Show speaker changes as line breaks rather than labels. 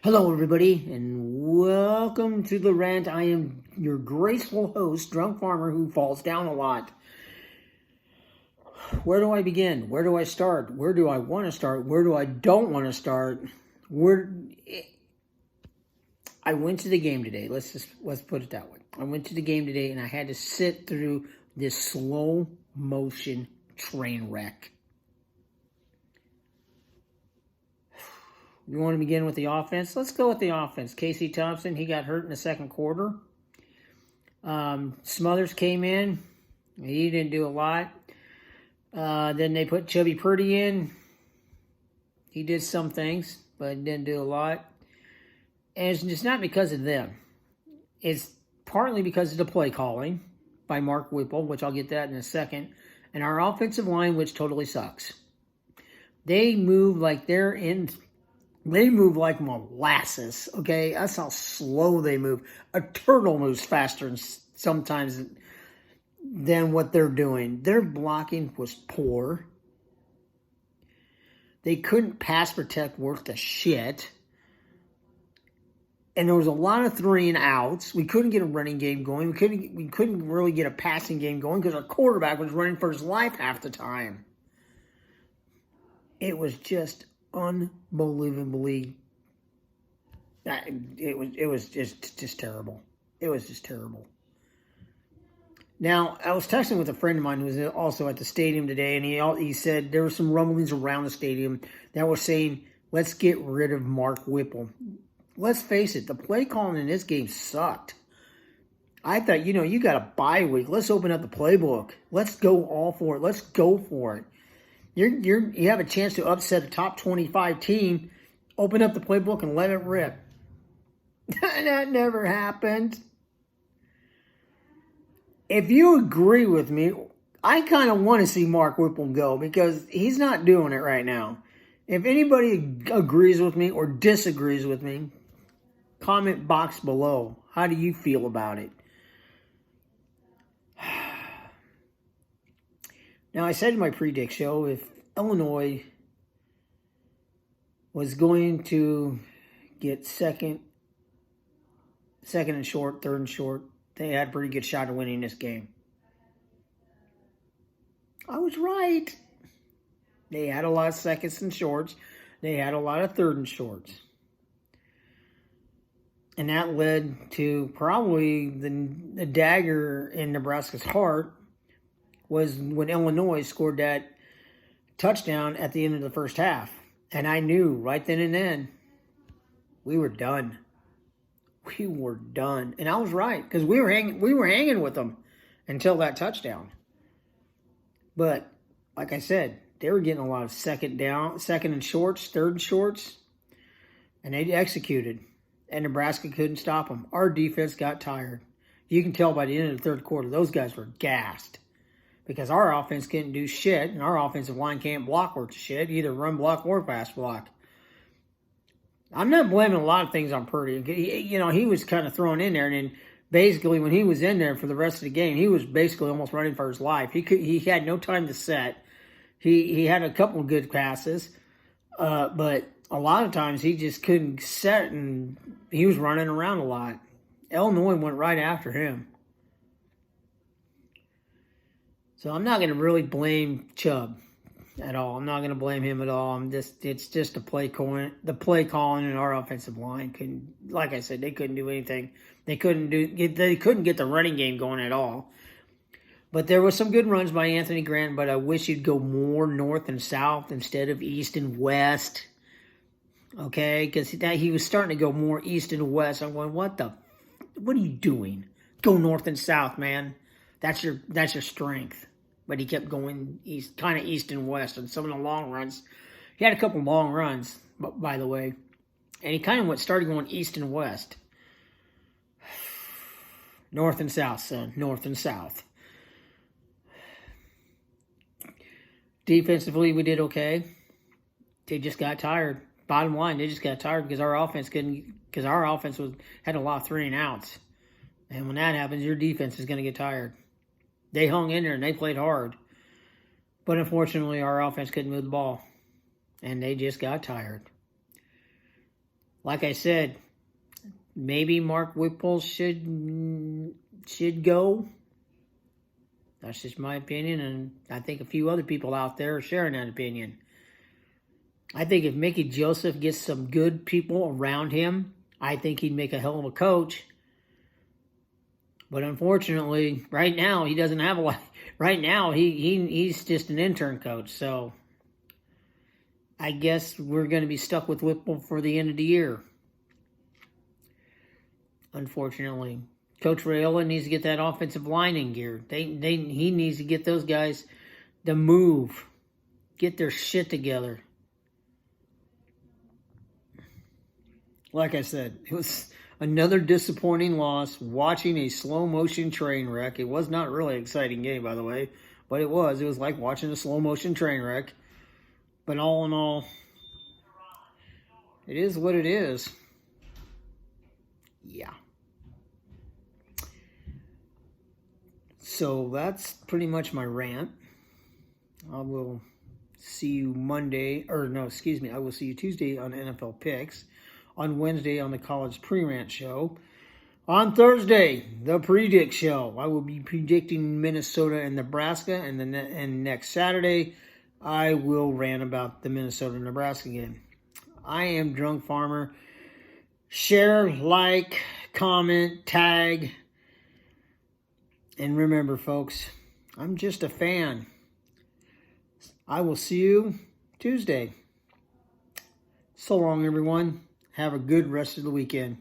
Hello, everybody, and welcome to the Rant. I am your graceful host, Drunk Farmer, who falls down a lot. Where do I begin? Where do I start? Where do I want to start? Where do I don't want to start? I went to the game today. Let's put it that way. I went to the game today, and I had to sit through this slow motion train wreck. You want to begin with the offense? Let's go with the offense. Casey Thompson, he got hurt in the second quarter. Smothers came in. He didn't do a lot. Then they put Chubby Purdy in. He did some things, but didn't do a lot. And it's just not because of them. It's partly because of the play calling by Mark Whipple, which I'll get that in a second, and our offensive line, which totally sucks. They move like they move like molasses, okay? That's how slow they move. A turtle moves faster sometimes than what they're doing. Their blocking was poor. They couldn't pass protect worth a shit. And there was a lot of 3 and outs. We couldn't get a running game going. We couldn't really get a passing game going because our quarterback was running for his life half the time. It was just unbelievably, it was just terrible. It was just terrible. Now, I was texting with a friend of mine who was also at the stadium today, and he said there were some rumblings around the stadium that were saying, let's get rid of Mark Whipple. Let's face it, the play calling in this game sucked. I thought, you got a bye week. Let's open up the playbook. Let's go all for it. Let's go for it. You have a chance to upset a top 25 team, open up the playbook and let it rip. That never happened. If you agree with me, I kind of want to see Mark Whipple go because he's not doing it right now. If anybody agrees with me or disagrees with me, comment box below. How do you feel about it? Now, I said in my predict show, if Illinois was going to get second and short, third and short, they had a pretty good shot of winning this game. I was right. They had a lot of seconds and shorts. They had a lot of third and shorts. And that led to probably the dagger in Nebraska's heart was when Illinois scored that touchdown at the end of the first half. And I knew right then and then we were done. We were done. And I was right because we were hanging with them until that touchdown. But like I said, they were getting a lot of second and shorts, third and shorts, and they executed. And Nebraska couldn't stop them. Our defense got tired. You can tell by the end of the third quarter, those guys were gassed. Because our offense couldn't do shit, and our offensive line can't block worth shit, either run block or pass block. I'm not blaming a lot of things on Purdy. He was kind of thrown in there, and then basically when he was in there for the rest of the game, he was basically almost running for his life. He had no time to set. He had a couple of good passes, but a lot of times he just couldn't set, and he was running around a lot. Illinois went right after him. So I'm not going to really blame Chubb at all. I'm not going to blame him at all. It's just the play calling in our offensive line like I said, they couldn't do anything. They couldn't get the running game going at all. But there was some good runs by Anthony Grant, but I wish he'd go more north and south instead of east and west. Okay, because he was starting to go more east and west. I'm going, what are you doing? Go north and south, man. That's your strength. But he kept going east, kind of east and west on some of the long runs. He had a couple long runs, by the way. And he kind of started going east and west. North and south, son. North and south. Defensively, we did okay. They just got tired. Bottom line, they just got tired because our offense had a lot of 3 and outs. And when that happens, your defense is going to get tired. They hung in there and they played hard. But unfortunately, our offense couldn't move the ball. And they just got tired. Like I said, maybe Mark Whipple should go. That's just my opinion, and I think a few other people out there are sharing that opinion. I think if Mickey Joseph gets some good people around him, I think he'd make a hell of a coach. But unfortunately, right now, he doesn't have a lot. Right now, he's just an intern coach. So I guess we're going to be stuck with Whipple for the end of the year. Unfortunately. Coach Raiola needs to get that offensive line in gear. He needs to get those guys to move. Get their shit together. Like I said, it was another disappointing loss, watching a slow-motion train wreck. It was not really an exciting game, by the way, but it was. It was like watching a slow-motion train wreck. But all in all, it is what it is. Yeah. So that's pretty much my rant. I will see you Monday, I will see you Tuesday on NFL Picks. On Wednesday on the College Pre-Rant Show. On Thursday, the Predict Show. I will be predicting Minnesota and Nebraska. And next Saturday, I will rant about the Minnesota-Nebraska game. I am Drunk Farmer. Share, like, comment, tag. And remember, folks, I'm just a fan. I will see you Tuesday. So long, everyone. Have a good rest of the weekend.